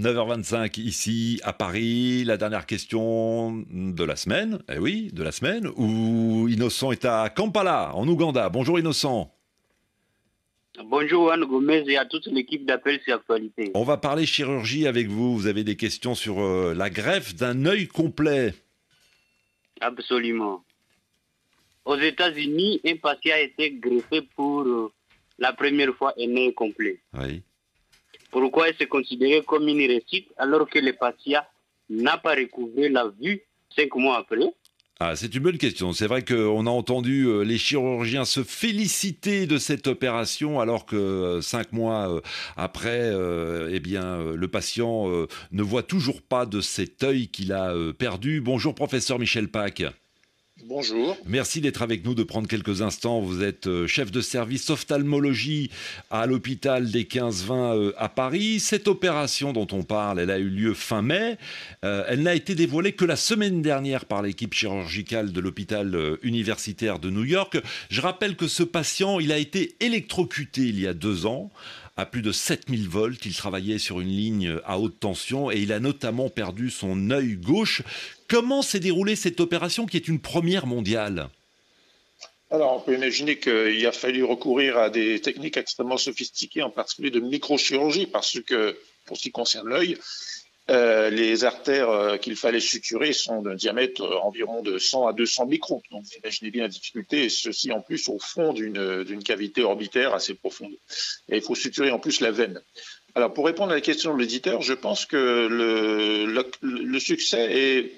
9h25 ici à Paris. La dernière question de la semaine, où Innocent est à Kampala, en Ouganda. Bonjour Innocent. Bonjour Anne Gomez et à toute l'équipe d'Appel sur Actualité. On va parler chirurgie avec vous. Vous avez des questions sur la greffe d'un œil complet. Absolument. Aux États-Unis, un patient a été greffé pour la première fois un œil complet. Oui. Pourquoi est-ce considéré comme une réussite alors que le patient n'a pas recouvré la vue 5 mois après? Ah, c'est une bonne question. C'est vrai qu'on a entendu les chirurgiens se féliciter de cette opération alors que 5 mois après, le patient ne voit toujours pas de cet œil qu'il a perdu. Bonjour professeur Michel Pack. Bonjour. Merci d'être avec nous, de prendre quelques instants. Vous êtes chef de service ophtalmologie à l'hôpital des 15-20 à Paris. Cette opération dont on parle, elle a eu lieu fin mai. Elle n'a été dévoilée que la semaine dernière par l'équipe chirurgicale de l'hôpital universitaire de New York. Je rappelle que ce patient, il a été électrocuté il y a 2 ans. À plus de 7000 volts, il travaillait sur une ligne à haute tension et il a notamment perdu son œil gauche. Comment s'est déroulée cette opération qui est une première mondiale ? Alors, on peut imaginer qu'il a fallu recourir à des techniques extrêmement sophistiquées, en particulier de microchirurgie, parce que, pour ce qui concerne l'œil, les artères qu'il fallait suturer sont d'un diamètre environ de 100 à 200 microns. Donc, vous imaginez bien la difficulté, et ceci en plus au fond d'une cavité orbitaire assez profonde. Et il faut suturer en plus la veine. Alors, pour répondre à la question de l'éditeur, je pense que le succès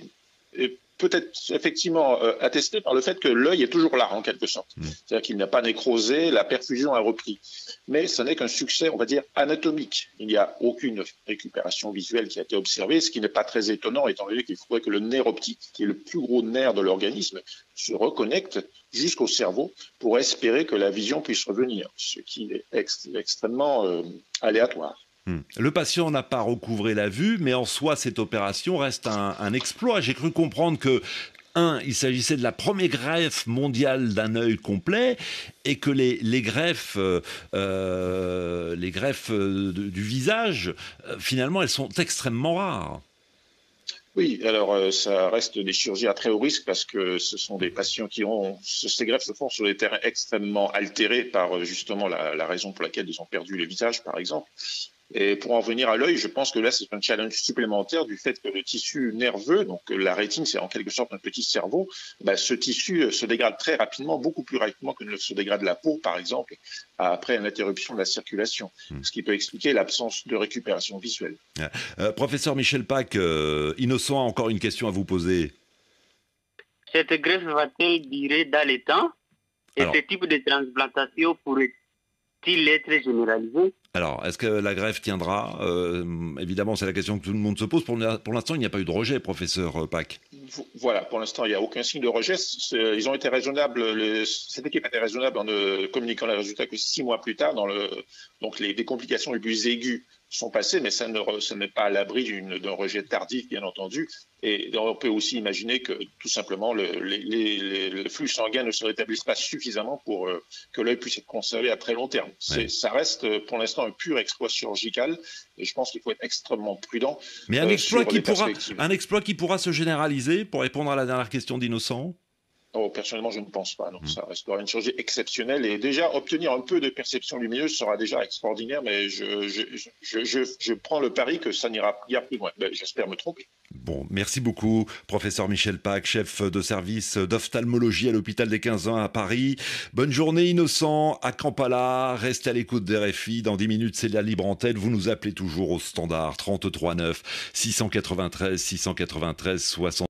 est peut-être effectivement attesté par le fait que l'œil est toujours là, en quelque sorte. C'est-à-dire qu'il n'a pas nécrosé, la perfusion a repris. Mais ce n'est qu'un succès, on va dire, anatomique. Il n'y a aucune récupération visuelle qui a été observée, ce qui n'est pas très étonnant, étant donné qu'il faudrait que le nerf optique, qui est le plus gros nerf de l'organisme, se reconnecte jusqu'au cerveau pour espérer que la vision puisse revenir, ce qui est extrêmement aléatoire. Le patient n'a pas recouvré la vue, mais en soi, cette opération reste un exploit. J'ai cru comprendre que, il s'agissait de la première greffe mondiale d'un œil complet et que les greffes du visage, finalement, elles sont extrêmement rares. Oui, alors ça reste des chirurgies à très haut risque parce que ce sont des patients ces greffes se font sur des terrains extrêmement altérés par justement la raison pour laquelle ils ont perdu le visage, par exemple. Et pour en venir à l'œil, je pense que là, c'est un challenge supplémentaire du fait que le tissu nerveux, donc la rétine, c'est en quelque sorte un petit cerveau, ce tissu se dégrade très rapidement, beaucoup plus rapidement que ne se dégrade la peau, par exemple, après une interruption de la circulation, ce qui peut expliquer l'absence de récupération visuelle. Professeur Michel Pack, Innocent a encore une question à vous poser. Cette greffe va-t-elle durer dans le temps? Et ce type de transplantation pourrait-il être généralisé? Alors, est-ce que la greffe tiendra ? Évidemment, c'est la question que tout le monde se pose. Pour l'instant, il n'y a pas eu de rejet, professeur Pack. Voilà, pour l'instant, il n'y a aucun signe de rejet. Ils ont été raisonnables, cette équipe a été raisonnable en ne communiquant les résultats que 6 mois plus tard. Donc, les complications les plus aiguës sont passées, mais ça n'est pas à l'abri d'un rejet tardif, bien entendu. Et on peut aussi imaginer que, tout simplement, le flux sanguin ne se rétablisse pas suffisamment pour que l'œil puisse être conservé à très long terme. Ça reste, pour l'instant, un pur exploit chirurgical, et je pense qu'il faut être extrêmement prudent. Mais un exploit qui pourra se généraliser, pour répondre à la dernière question d'Innocent ? Oh, personnellement, je ne pense pas. Non, ça restera une chirurgie exceptionnelle. Et déjà, obtenir un peu de perception lumineuse sera déjà extraordinaire, mais je prends le pari que ça n'ira guère plus loin. J'espère me tromper. Bon, merci beaucoup, professeur Michel Pack, chef de service d'ophtalmologie à l'hôpital des 15-20 à Paris. Bonne journée, Innocent, à Kampala. Restez à l'écoute d'RFI. Dans 10 minutes, c'est la libre antenne. Vous nous appelez toujours au standard 33 9 693 693 60.